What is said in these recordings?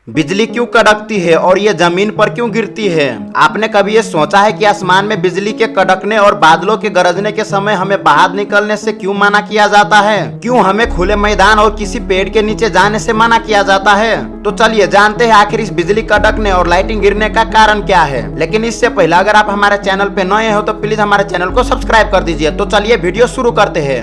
बिजली क्यों कड़कती है और ये जमीन पर क्यों गिरती है? आपने कभी ये सोचा है कि आसमान में बिजली के कड़कने और बादलों के गरजने के समय हमें बाहर निकलने से क्यों मना किया जाता है? क्यों हमें खुले मैदान और किसी पेड़ के नीचे जाने से मना किया जाता है? तो चलिए जानते हैं आखिर इस बिजली कड़कने और लाइटिंग गिरने का कारण क्या है। लेकिन इससे पहले अगर आप हमारे चैनल पे नए हो तो प्लीज हमारे चैनल को सब्सक्राइब कर दीजिए। तो चलिए वीडियो शुरू करते हैं।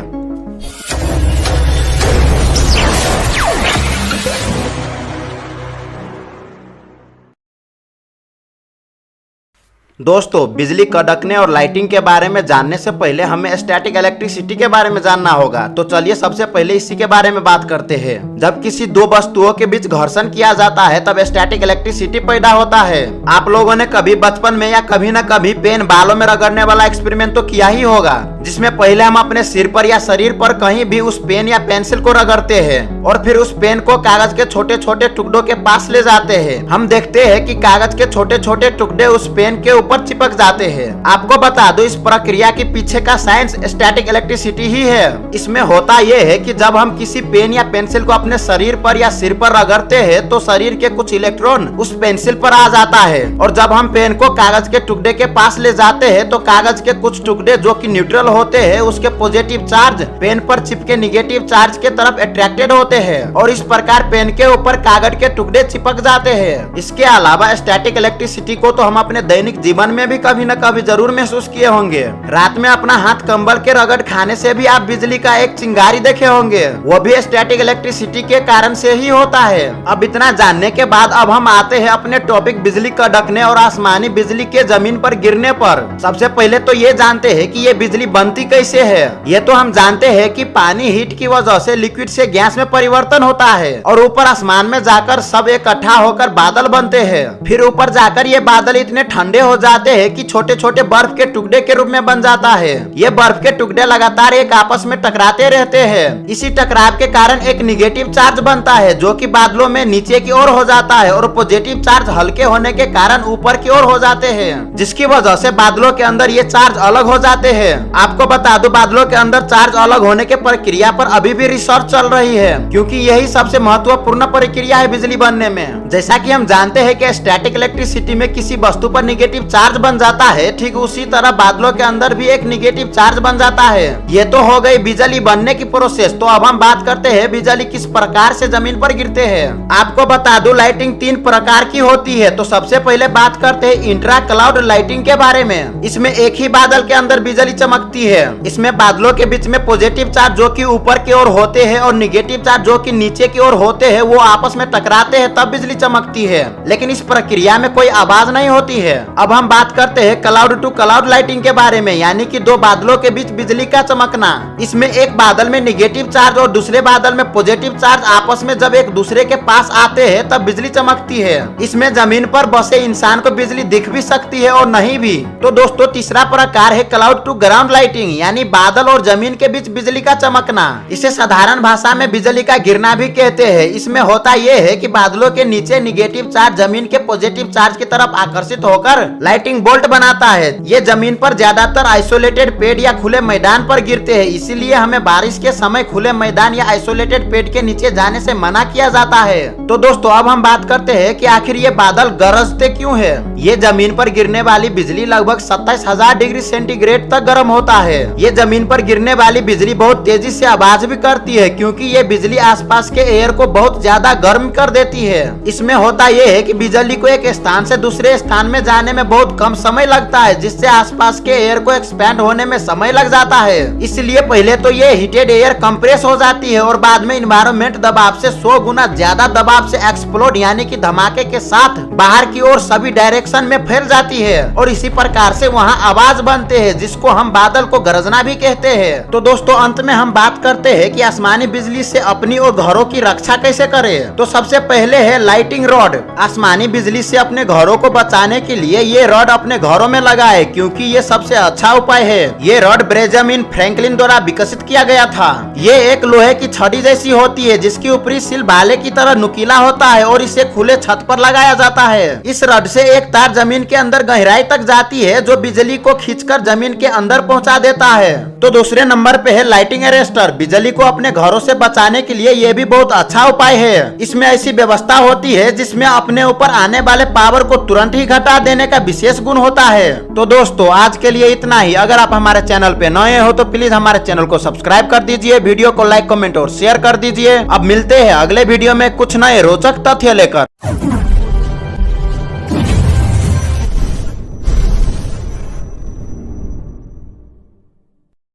दोस्तों, बिजली कड़कने और लाइटिंग के बारे में जानने से पहले हमें स्टैटिक इलेक्ट्रिसिटी के बारे में जानना होगा। तो चलिए सबसे पहले इसी के बारे में बात करते हैं। जब किसी दो वस्तुओं के बीच घर्षण किया जाता है तब स्टैटिक इलेक्ट्रिसिटी पैदा होता है। आप लोगों ने कभी बचपन में या कभी न कभी पेन बालों में रगड़ने वाला एक्सपेरिमेंट तो किया ही होगा, जिसमें पहले हम अपने सिर पर या शरीर पर कहीं भी उस पेन या पेंसिल को रगड़ते हैं और फिर उस पेन को कागज के छोटे छोटे टुकड़ों के पास ले जाते हैं। हम देखते हैं कि कागज के छोटे छोटे टुकड़े उस पेन के ऊपर चिपक जाते हैं। आपको बता दो, इस प्रक्रिया के पीछे का साइंस स्टैटिक इलेक्ट्रिसिटी ही है। इसमें होता यह है कि जब हम किसी पेन या पेंसिल को अपने शरीर पर या सिर पर रगड़ते हैं तो शरीर के कुछ इलेक्ट्रॉन उस पेंसिल पर आ जाता है, और जब हम पेन को कागज के टुकड़े के पास ले जाते हैं तो कागज के कुछ टुकड़े जो कि न्यूट्रल होते हैं उसके पॉजिटिव चार्ज पेन पर चिपके निगेटिव चार्ज के तरफ अट्रैक्टेड होते हैं और इस प्रकार पेन के ऊपर कागज के टुकड़े चिपक जाते हैं। इसके अलावा स्टैटिक इलेक्ट्रिसिटी को तो हम अपने दैनिक जीवन में भी कभी न कभी जरूर महसूस किए होंगे। रात में अपना हाथ कंबल के रगड़ खाने से भी आप बिजली का एक चिंगारी देखे होंगे, वो भी स्टैटिक इलेक्ट्रिसिटी के कारण से ही होता है। अब इतना जानने के बाद अब हम आते हैं अपने टॉपिक बिजली कड़कने और आसमानी बिजली के जमीन पर गिरने पर। सबसे पहले तो ये जानते हैं कि ये बिजली बनती कैसे है। ये तो हम जानते हैं कि पानी हीट की वजह से लिक्विड से गैस में परिवर्तन होता है और ऊपर आसमान में जाकर सब इकट्ठा होकर बादल बनते हैं। फिर ऊपर जाकर ये बादल इतने ठंडे हो जाते हैं कि छोटे छोटे बर्फ के टुकड़े के रूप में बन जाता है। ये बर्फ के टुकड़े लगातार एक आपस में टकराते रहते हैं। इसी टकराव के कारण एक निगेटिव चार्ज बनता है जो कि बादलों में नीचे की ओर हो जाता है और पॉजिटिव चार्ज हल्के होने के कारण ऊपर की ओर हो जाते हैं, जिसकी वजह से बादलों के अंदर ये चार्ज अलग हो जाते हैं। आपको बता दो, बादलों के अंदर चार्ज अलग होने के प्रक्रिया पर अभी भी रिसर्च चल रही है, क्योंकि यही सबसे महत्वपूर्ण प्रक्रिया है बिजली बनने में। जैसा कि हम जानते हैं कि स्टैटिक इलेक्ट्रिसिटी में किसी वस्तु पर निगेटिव चार्ज बन जाता है, ठीक उसी तरह बादलों के अंदर भी एक निगेटिव चार्ज बन जाता है। ये तो हो गई बिजली बनने की प्रोसेस। तो अब हम बात करते हैं बिजली किस प्रकार से जमीन पर गिरते हैं। आपको बता दूं, लाइटिंग 3 प्रकार की होती है। तो सबसे पहले बात करते हैं इंट्रा क्लाउड लाइटिंग के बारे में। इसमें एक ही बादल के अंदर बिजली चमकती है। इसमें बादलों के बीच में पॉजिटिव चार्ज जो कि ऊपर की ओर होते हैं और निगेटिव चार्ज जो कि नीचे की ओर होते हैं वो आपस में टकराते हैं, तब बिजली चमकती है। लेकिन इस प्रक्रिया में कोई आवाज नहीं होती है। अब हम बात करते हैं क्लाउड टू क्लाउड लाइटिंग के बारे में, यानी कि दो बादलों के बीच बिजली का चमकना। इसमें एक बादल में निगेटिव चार्ज और दूसरे बादल में पॉजिटिव चार्ज आपस में जब एक दूसरे के पास आते हैं तब बिजली चमकती है। इसमें जमीन पर बसे इंसान को बिजली दिख भी सकती है और नहीं भी। तो दोस्तों, तीसरा प्रकार है क्लाउड टू ग्राउंड लाइटिंग, यानी बादल और जमीन के बीच बिजली का चमकना। इसे साधारण भाषा में बिजली का गिरना भी कहते हैं। इसमें होता यह है कि बादलों के नीचे निगेटिव चार्ज जमीन के पॉजिटिव चार्ज की तरफ आकर्षित होकर लाइटिंग बोल्ट बनाता है। ये जमीन पर ज्यादातर आइसोलेटेड पेड़ या खुले मैदान पर गिरते हैं, इसीलिए हमें बारिश के समय खुले मैदान या आइसोलेटेड पेड़ के नीचे जाने से मना किया जाता है। तो दोस्तों, अब हम बात करते हैं कि आखिर ये बादल गरजते क्यों है। ये जमीन पर गिरने वाली बिजली लगभग 27,000 डिग्री सेंटीग्रेड तक गर्म होता है। ये जमीन पर गिरने वाली बिजली बहुत तेजी से आवाज भी करती है, क्योंकि ये बिजली आसपास के एयर को बहुत ज्यादा गर्म कर देती है। इसमें होता यह है कि बिजली को एक स्थान से दूसरे स्थान में जाने में बहुत कम समय लगता है, जिससे आसपास के एयर को एक्सपैंड होने में समय लग जाता है। इसलिए पहले तो ये हीटेड एयर कंप्रेस हो जाती है और बाद में इन्वायरमेंट दबाव से 100 गुना ज्यादा दबाव से एक्सप्लोड यानी कि धमाके के साथ बाहर की ओर सभी डायरेक्शन में फैल जाती है और इसी प्रकार से वहाँ आवाज बनते हैं, जिसको हम बादल को गरजना भी कहते हैं। तो दोस्तों, अंत में हम बात करते हैं कि आसमानी बिजली से अपनी और घरों की रक्षा कैसे करें। तो सबसे पहले है लाइटिंग रॉड। आसमानी बिजली से अपने घरों को बचाने के लिए ये रॉड अपने घरों में लगाए, क्योंकि ये सबसे अच्छा उपाय है। ये रॉड बेंजामिन फ्रैंकलिन द्वारा विकसित किया गया था। ये एक लोहे की छड़ी जैसी होती है जिसकी ऊपरी सिल भाले की तरह नुकीला होता है और इसे खुले छत पर लगाया जाता है। इस रॉड से एक तार जमीन के अंदर गहराई तक जाती है जो बिजली को खींचकर जमीन के अंदर पहुंचा बचा देता है। तो दूसरे नंबर पे है लाइटिंग अरेस्टर। बिजली को अपने घरों से बचाने के लिए ये भी बहुत अच्छा उपाय है। इसमें ऐसी व्यवस्था होती है जिसमें अपने ऊपर आने वाले पावर को तुरंत ही घटा देने का विशेष गुण होता है। तो दोस्तों आज के लिए इतना ही। अगर आप हमारे चैनल पे नए हो तो प्लीज हमारे चैनल को सब्सक्राइब कर दीजिए, वीडियो को लाइक, कमेंट और शेयर कर दीजिए। अब मिलते हैं अगले वीडियो में कुछ नए रोचक तथ्य लेकर।